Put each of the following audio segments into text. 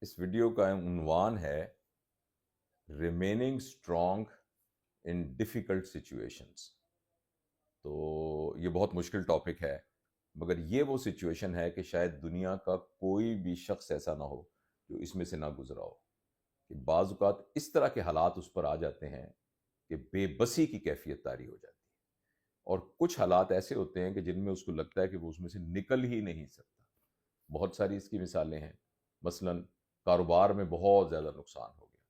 اس video کا عنوان ہے remaining strong in difficult situations. تو یہ بہت مشکل ٹاپک ہے، مگر یہ وہ سچویشن ہے کہ شاید دنیا کا کوئی بھی شخص ایسا نہ ہو جو اس میں سے نہ گزرا ہو، کہ بعض اوقات اس طرح کے حالات اس پر آ جاتے ہیں کہ بے بسی کی کیفیت طاری ہو جاتی ہے، اور کچھ حالات ایسے ہوتے ہیں کہ جن میں اس کو لگتا ہے کہ وہ اس میں سے نکل ہی نہیں سکتا۔ بہت ساری اس کی مثالیں ہیں۔ مثلا کاروبار میں بہت زیادہ نقصان ہو گیا،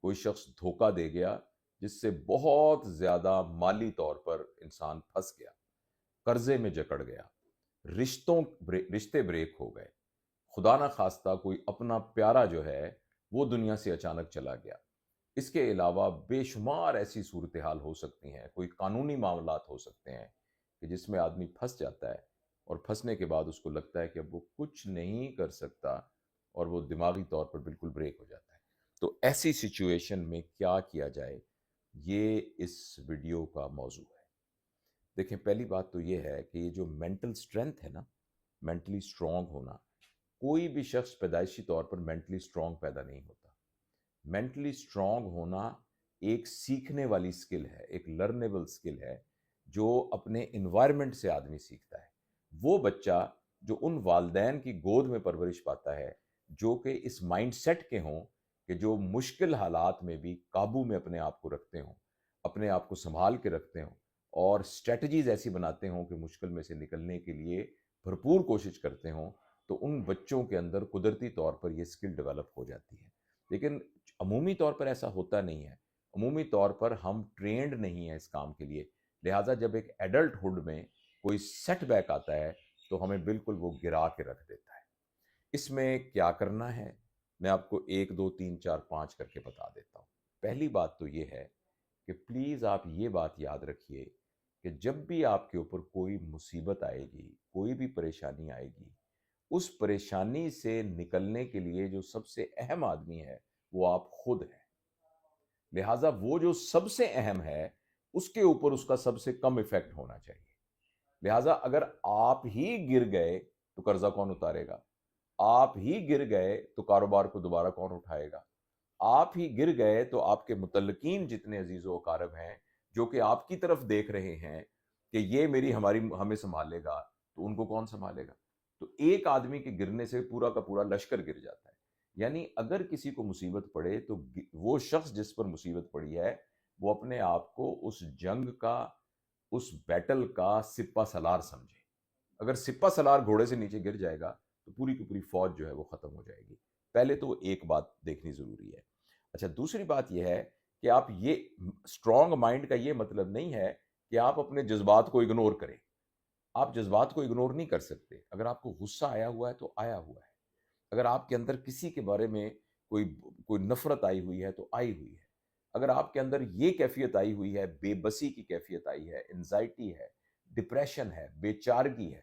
کوئی شخص دھوکہ دے گیا جس سے بہت زیادہ مالی طور پر انسان پھنس گیا، قرضے میں جکڑ گیا، رشتے بریک ہو گئے، خدا نہ خواستہ کوئی اپنا پیارا جو ہے وہ دنیا سے اچانک چلا گیا۔ اس کے علاوہ بے شمار ایسی صورتحال ہو سکتی ہیں، کوئی قانونی معاملات ہو سکتے ہیں کہ جس میں آدمی پھنس جاتا ہے، اور پھنسنے کے بعد اس کو لگتا ہے کہ اب وہ کچھ نہیں کر سکتا، اور وہ دماغی طور پر بالکل بریک ہو جاتا ہے۔ تو ایسی سچویشن میں کیا کیا جائے، یہ اس ویڈیو کا موضوع ہے۔ دیکھیں، پہلی بات تو یہ ہے کہ یہ جو مینٹل سٹرینتھ ہے نا، مینٹلی اسٹرانگ ہونا، کوئی بھی شخص پیدائشی طور پر مینٹلی اسٹرانگ پیدا نہیں ہوتا۔ مینٹلی اسٹرانگ ہونا ایک سیکھنے والی سکل ہے، ایک لرنیبل سکل ہے، جو اپنے انوائرمنٹ سے آدمی سیکھتا ہے۔ وہ بچہ جو ان والدین کی گود میں پرورش پاتا ہے جو کہ اس مائنڈ سیٹ کے ہوں کہ جو مشکل حالات میں بھی قابو میں اپنے آپ کو رکھتے ہوں، اپنے آپ کو سنبھال کے رکھتے ہوں، اور اسٹریٹجیز ایسی بناتے ہوں کہ مشکل میں سے نکلنے کے لیے بھرپور کوشش کرتے ہوں، تو ان بچوں کے اندر قدرتی طور پر یہ سکل ڈیولپ ہو جاتی ہے۔ لیکن عمومی طور پر ایسا ہوتا نہیں ہے، عمومی طور پر ہم ٹرینڈ نہیں ہیں اس کام کے لیے، لہٰذا جب ایک ایڈلٹ ہوڈ میں کوئی سیٹ بیک آتا ہے تو ہمیں بالکل وہ گرا کے رکھ دیتا ہے۔ اس میں کیا کرنا ہے، میں آپ کو 1 2 3 4 5 کر کے بتا دیتا ہوں۔ پہلی بات تو یہ ہے کہ پلیز آپ یہ بات یاد رکھیے کہ جب بھی آپ کے اوپر کوئی مصیبت آئے گی، کوئی بھی پریشانی آئے گی، اس پریشانی سے نکلنے کے لیے جو سب سے اہم آدمی ہے وہ آپ خود ہیں۔ لہٰذا وہ جو سب سے اہم ہے اس کے اوپر اس کا سب سے کم ایفیکٹ ہونا چاہیے۔ لہٰذا اگر آپ ہی گر گئے تو قرضہ کون اتارے گا؟ آپ ہی گر گئے تو کاروبار کو دوبارہ کون اٹھائے گا؟ آپ ہی گر گئے تو آپ کے متعلقین جتنے عزیز و اقارب ہیں جو کہ آپ کی طرف دیکھ رہے ہیں کہ یہ ہمیں سنبھالے گا، تو ان کو کون سنبھالے گا؟ تو ایک آدمی کے گرنے سے پورا کا پورا لشکر گر جاتا ہے۔ یعنی اگر کسی کو مصیبت پڑے تو وہ شخص جس پر مصیبت پڑی ہے وہ اپنے آپ کو اس جنگ کا، اس بیٹل کا سپہ سالار سمجھے۔ اگر سپہ سالار گھوڑے سے نیچے گر جائے گا تو پوری کی پوری فوج جو ہے وہ ختم ہو جائے گی۔ پہلے تو ایک بات دیکھنی ضروری ہے۔ اچھا، دوسری بات یہ ہے کہ آپ یہ اسٹرانگ مائنڈ کا یہ مطلب نہیں ہے کہ آپ اپنے جذبات کو اگنور کریں۔ آپ جذبات کو اگنور نہیں کر سکتے۔ اگر آپ کو غصہ آیا ہوا ہے تو آیا ہوا ہے، اگر آپ کے اندر کسی کے بارے میں کوئی نفرت آئی ہوئی ہے تو آئی ہوئی ہے، اگر آپ کے اندر یہ کیفیت آئی ہوئی ہے، بے بسی کی کیفیت آئی ہے، انزائٹی ہے، ڈپریشن ہے، بے چارگی ہے،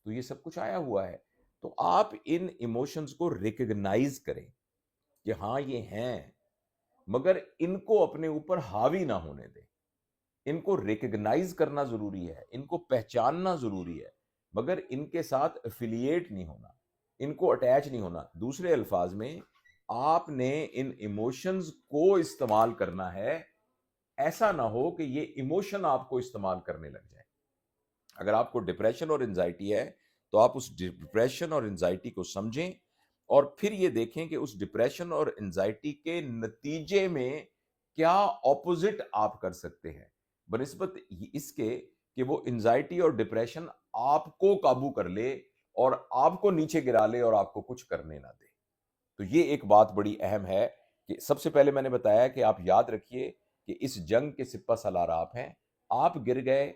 تو یہ سب کچھ آیا ہوا ہے۔ تو آپ ان ایموشنز کو ریکگنائز کریں کہ ہاں یہ ہیں، مگر ان کو اپنے اوپر حاوی نہ ہونے دیں۔ ان کو ریکگنائز کرنا ضروری ہے، ان کو پہچاننا ضروری ہے، مگر ان کے ساتھ ایفیلیٹ نہیں ہونا، ان کو اٹیچ نہیں ہونا۔ دوسرے الفاظ میں آپ نے ان ایموشنز کو استعمال کرنا ہے، ایسا نہ ہو کہ یہ ایموشن آپ کو استعمال کرنے لگ جائے۔ اگر آپ کو ڈپریشن اور انزائٹی ہے تو آپ اس ڈپریشن اور انزائٹی کو سمجھیں، اور پھر یہ دیکھیں کہ اس ڈپریشن اور انزائٹی کے نتیجے میں کیا اپوزٹ آپ کر سکتے ہیں، بنسبت اس کے کہ وہ انزائٹی اور ڈپریشن آپ کو قابو کر لے اور آپ کو نیچے گرا لے اور آپ کو کچھ کرنے نہ دے۔ تو یہ ایک بات بڑی اہم ہے کہ سب سے پہلے میں نے بتایا کہ آپ یاد رکھیے کہ اس جنگ کے سپہ سالار آپ ہیں۔ آپ گر گئے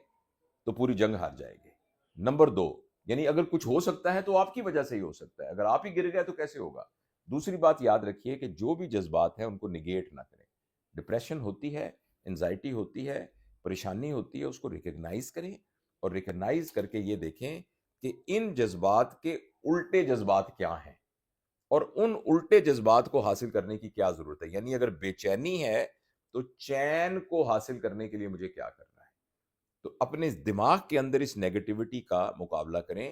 تو پوری جنگ ہار جائے گی۔ نمبر 2، یعنی اگر کچھ ہو سکتا ہے تو آپ کی وجہ سے ہی ہو سکتا ہے، اگر آپ ہی گر گئے تو کیسے ہوگا؟ دوسری بات یاد رکھیے کہ جو بھی جذبات ہیں ان کو نگیٹ نہ کریں۔ ڈپریشن ہوتی ہے، انزائٹی ہوتی ہے، پریشانی ہوتی ہے، اس کو ریکگنائز کریں، اور ریکگنائز کر کے یہ دیکھیں کہ ان جذبات کے الٹے جذبات کیا ہیں، اور ان الٹے جذبات کو حاصل کرنے کی کیا ضرورت ہے۔ یعنی اگر بے چینی ہے تو چین کو حاصل کرنے کے لیے مجھے کیا کرنا ہے؟ تو اپنے دماغ کے اندر اس نیگیٹیوٹی کا مقابلہ کریں،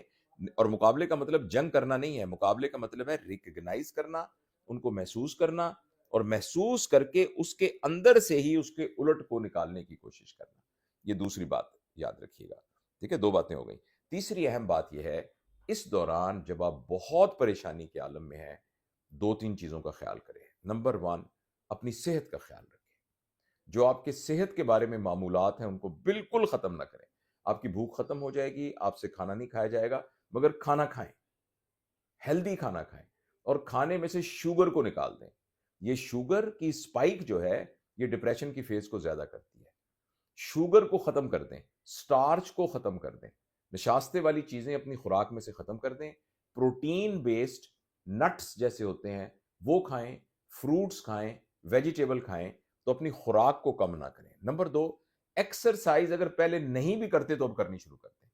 اور مقابلے کا مطلب جنگ کرنا نہیں ہے، مقابلے کا مطلب ہے ریکگنائز کرنا ان کو محسوس کرنا اور محسوس کر کے اس کے اندر سے ہی اس کے الٹ کو نکالنے کی کوشش کرنا. یہ دوسری بات یاد رکھیے گا. ٹھیک ہے, 2 باتیں ہو گئیں. تیسری اہم بات یہ ہے, اس دوران جب آپ بہت پریشانی کے عالم میں ہیں, 2-3 چیزوں کا خیال کریں. نمبر 1, اپنی صحت کا خیال رکھیں. جو آپ کے صحت کے بارے میں معمولات ہیں ان کو بالکل ختم نہ کریں. آپ کی بھوک ختم ہو جائے گی, آپ سے کھانا نہیں کھایا جائے گا, مگر کھانا کھائیں, ہیلدی کھانا کھائیں, اور کھانے میں سے شوگر کو نکال دیں. یہ شوگر کی سپائک جو ہے یہ ڈپریشن کی فیز کو زیادہ کرتی ہے. شوگر کو ختم کر دیں, سٹارچ کو ختم کر دیں, نشاستے والی چیزیں اپنی خوراک میں سے ختم کر دیں. پروٹین بیسڈ نٹس جیسے ہوتے ہیں وہ کھائیں, فروٹس کھائیں, ویجیٹیبل کھائیں, تو اپنی خوراک کو کم نہ کریں. نمبر 2, ایکسرسائز اگر پہلے نہیں بھی کرتے تو اب کرنی شروع کرتے ہیں.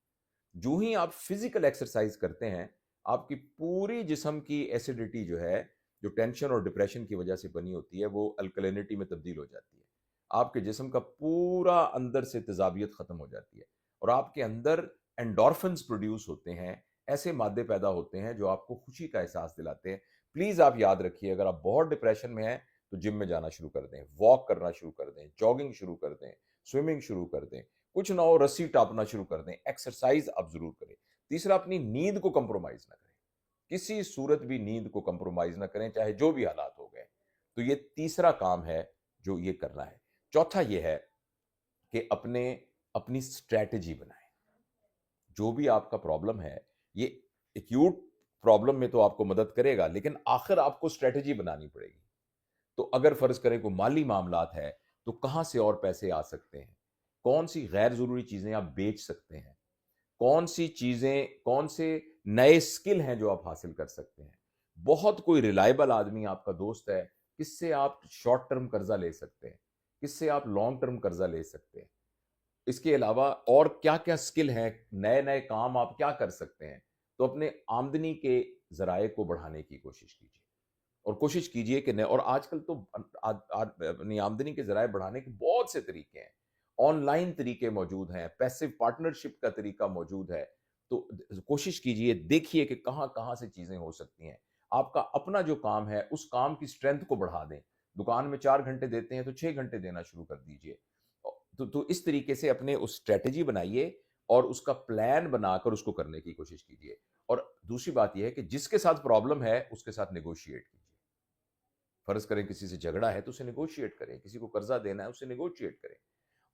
جو ہی آپ فزیکل ایکسرسائز کرتے ہیں, آپ کی پوری جسم کی ایسیڈیٹی جو ہے, جو ٹینشن اور ڈپریشن کی وجہ سے بنی ہوتی ہے, وہ الکلینٹی میں تبدیل ہو جاتی ہے. آپ کے جسم کا پورا اندر سے تیزابیت ختم ہو جاتی ہے, اور آپ کے اندر انڈورفنز پروڈیوس ہوتے ہیں, ایسے مادے پیدا ہوتے ہیں جو آپ کو خوشی کا احساس دلاتے ہیں. پلیز آپ یاد رکھیے, اگر آپ بہت ڈپریشن میں ہیں تو جم میں جانا شروع کر دیں, واک کرنا شروع کر دیں, جاگنگ شروع کر دیں, سوئمنگ شروع کر دیں, کچھ نہ ہو رسی ٹاپنا شروع کر دیں, ایکسرسائز آپ ضرور کریں. تیسرا, اپنی نیند کو کمپرومائز نہ کریں, کسی صورت بھی نیند کو کمپرومائز نہ کریں, چاہے جو بھی حالات ہو گئے. تو یہ تیسرا کام ہے جو یہ کرنا ہے. چوتھا یہ ہے کہ اپنی اسٹریٹجی بنائیں. جو بھی آپ کا پرابلم ہے, یہ ایکیوٹ پرابلم میں تو آپ کو مدد کرے گا, لیکن آخر آپ کو اسٹریٹجی بنانی پڑے گی. تو اگر فرض کریں کوئی مالی معاملات ہے تو کہاں سے اور پیسے آ سکتے ہیں, کون سی غیر ضروری چیزیں آپ بیچ سکتے ہیں, کون سی چیزیں, کون سے نئے اسکل ہیں جو آپ حاصل کر سکتے ہیں. بہت کوئی ریلائبل آدمی آپ کا دوست ہے, کس سے آپ شارٹ ٹرم قرضہ لے سکتے ہیں, کس سے آپ لانگ ٹرم قرضہ لے سکتے ہیں. اس کے علاوہ اور کیا کیا اسکل ہیں, نئے نئے کام آپ کیا کر سکتے ہیں. تو اپنے آمدنی کے ذرائع کو بڑھانے کی کوشش کیجیے, اور کوشش کیجیے کہ اور آج کل تو اپنی آمدنی کے ذرائع بڑھانے کے بہت سے طریقے ہیں, آن لائن طریقے موجود ہیں, پیسو پارٹنرشپ کا طریقہ موجود ہے. تو کوشش کیجیے, دیکھیے کہ کہاں کہاں سے چیزیں ہو سکتی ہیں. آپ کا اپنا جو کام ہے اس کام کی اسٹرینتھ کو بڑھا دیں. دکان میں 4 گھنٹے دیتے ہیں تو 6 گھنٹے دینا شروع کر دیجیے. تو اس طریقے سے اپنے اس اسٹریٹجی بنائیے اور اس کا پلان بنا کر اس کو کرنے کی کوشش کیجیے. اور دوسری بات یہ ہے کہ جس کے ساتھ پرابلم ہے اس کے ساتھ نیگوشیٹ کیجیے. فرض کریں کسی سے جھگڑا ہے تو اسے نیگوشیٹ کریں, کسی کو قرضہ دینا ہے اسے نیگوشیٹ کریں,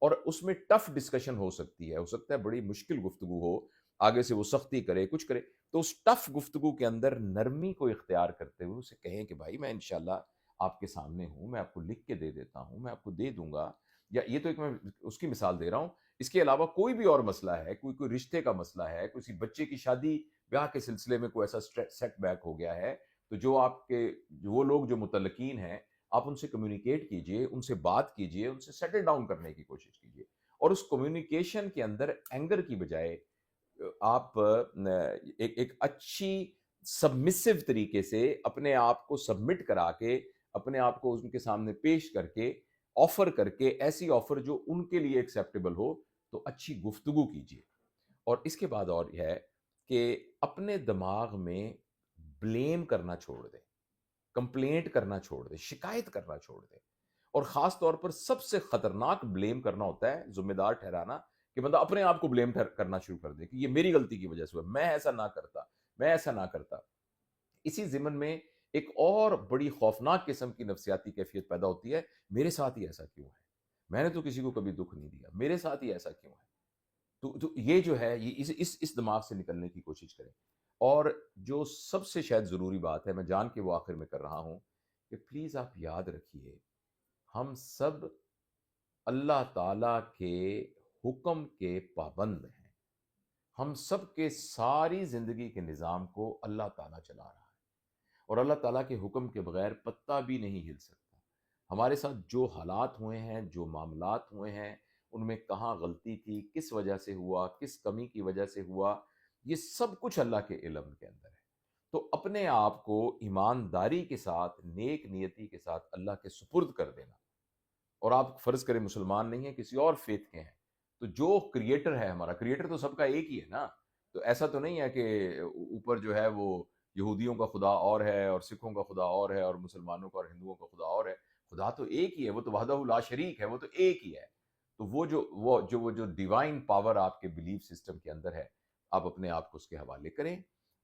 اور اس میں ٹف ڈسکشن ہو سکتی ہے, ہو سکتا ہے بڑی مشکل گفتگو ہو, آگے سے وہ سختی کرے, کچھ کرے, تو اس ٹف گفتگو کے اندر نرمی کو اختیار کرتے ہوئے اسے کہیں کہ بھائی میں انشاءاللہ آپ کے سامنے ہوں, میں آپ کو لکھ کے دے دیتا ہوں, میں آپ کو دے دوں گا. یا یہ تو ایک میں اس کی مثال دے رہا ہوں. اس کے علاوہ کوئی بھی اور مسئلہ ہے, کوئی رشتے کا مسئلہ ہے, کسی بچے کی شادی بیاہ کے سلسلے میں کوئی ایسا سیٹ بیک ہو گیا ہے, تو جو آپ کے وہ لوگ جو متعلقین ہیں, آپ ان سے کمیونیکیٹ کیجئے, ان سے بات کیجئے, ان سے سیٹل ڈاؤن کرنے کی کوشش کیجئے. اور اس کمیونیکیشن کے اندر اینگر کی بجائے آپ ایک اچھی سبمسو طریقے سے اپنے آپ کو سبمٹ کرا کے, اپنے آپ کو ان کے سامنے پیش کر کے, آفر کر کے, ایسی آفر جو ان کے لیے ایکسیپٹیبل ہو, تو اچھی گفتگو کیجئے. اور اس کے بعد اور یہ ہے کہ اپنے دماغ میں بلیم کرنا چھوڑ دیں, کمپلینٹ کرنا چھوڑ دیں, شکایت کرنا چھوڑ دیں. اور خاص طور پر سب سے خطرناک بلیم کرنا ہوتا ہے, ذمہ دار ٹھہرانا, کہ بندہ اپنے آپ کو بلیم کرنا شروع کر دے کہ یہ میری غلطی کی وجہ سے ہوا, میں ایسا نہ کرتا, میں ایسا نہ کرتا. اسی ضمن میں ایک اور بڑی خوفناک قسم کی نفسیاتی کیفیت پیدا ہوتی ہے, میرے ساتھ ہی ایسا کیوں ہے, میں نے تو کسی کو کبھی دکھ نہیں دیا, میرے ساتھ ہی ایسا کیوں ہے. تو یہ جو ہے یہ اس دماغ سے نکلنے کی کوشش کریں. اور جو سب سے شاید ضروری بات ہے, میں جان کے وہ آخر میں کر رہا ہوں, کہ پلیز آپ یاد رکھیے, ہم سب اللہ تعالیٰ کے حکم کے پابند ہیں. ہم سب کے ساری زندگی کے نظام کو اللہ تعالیٰ چلا رہا ہے, اور اللہ تعالیٰ کے حکم کے بغیر پتہ بھی نہیں ہل سکتا. ہمارے ساتھ جو حالات ہوئے ہیں, جو معاملات ہوئے ہیں, ان میں کہاں غلطی تھی, کس وجہ سے ہوا, کس کمی کی وجہ سے ہوا, یہ سب کچھ اللہ کے علم کے اندر ہے. تو اپنے آپ کو ایمانداری کے ساتھ, نیک نیتی کے ساتھ اللہ کے سپرد کر دینا. اور آپ فرض کریں مسلمان نہیں ہیں, کسی اور فیتھ کے ہیں, تو جو کریٹر ہے, ہمارا کریٹر تو سب کا ایک ہی ہے نا. تو ایسا تو نہیں ہے کہ اوپر جو ہے وہ یہودیوں کا خدا اور ہے اور سکھوں کا خدا اور ہے اور مسلمانوں کا اور ہندوؤں کا خدا اور ہے. خدا تو ایک ہی ہے, وہ تو وحدہ لا شریک ہے, وہ تو ایک ہی ہے. تو وہ جو ڈیوائن پاور آپ کے بلیف سسٹم کے اندر ہے, آپ اپنے آپ کو اس کے حوالے کریں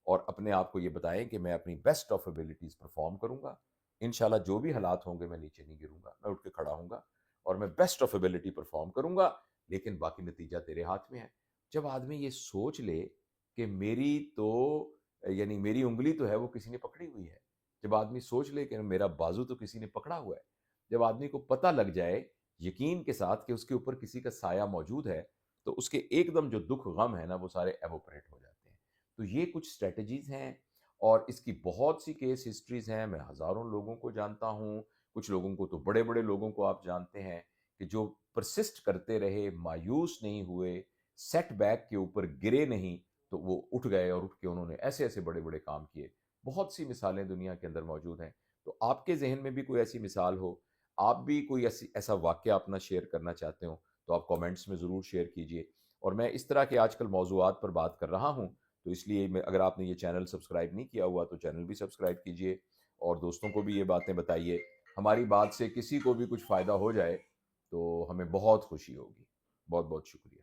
اور اپنے آپ کو یہ بتائیں کہ میں اپنی بیسٹ آف ایبلٹیز پرفارم کروں گا. انشاءاللہ جو بھی حالات ہوں گے میں نیچے نہیں گروں گا, میں اٹھ کے کھڑا ہوں گا اور میں بیسٹ آف ایبلٹی پرفارم کروں گا, لیکن باقی نتیجہ تیرے ہاتھ میں ہے. جب آدمی یہ سوچ لے کہ یعنی میری انگلی تو ہے وہ کسی نے پکڑی ہوئی ہے, جب آدمی سوچ لے کہ میرا بازو تو کسی نے پکڑا ہوا ہے, جب آدمی کو پتہ لگ جائے یقین کے ساتھ کہ اس کے اوپر کسی کا سایہ موجود ہے, تو اس کے ایک دم جو دکھ غم ہے نا وہ سارے ایووپریٹ ہو جاتے ہیں. تو یہ کچھ اسٹریٹجیز ہیں اور اس کی بہت سی کیس ہسٹریز ہیں. میں ہزاروں لوگوں کو جانتا ہوں, کچھ لوگوں کو تو بڑے بڑے لوگوں کو آپ جانتے ہیں کہ جو پرسسٹ کرتے رہے, مایوس نہیں ہوئے, سیٹ بیک کے اوپر گرے نہیں, تو وہ اٹھ گئے اور اٹھ کے انہوں نے ایسے ایسے بڑے بڑے کام کیے. بہت سی مثالیں دنیا کے اندر موجود ہیں. تو آپ کے ذہن میں بھی کوئی ایسی مثال ہو, آپ بھی کوئی ایسا واقعہ اپنا شیئر کرنا چاہتے ہوں, تو آپ کامنٹس میں ضرور شیئر کیجئے. اور میں اس طرح کے آج کل موضوعات پر بات کر رہا ہوں, تو اس لیے اگر آپ نے یہ چینل سبسکرائب نہیں کیا ہوا تو چینل بھی سبسکرائب کیجئے اور دوستوں کو بھی یہ باتیں بتائیے. ہماری بات سے کسی کو بھی کچھ فائدہ ہو جائے تو ہمیں بہت خوشی ہوگی. بہت بہت شکریہ.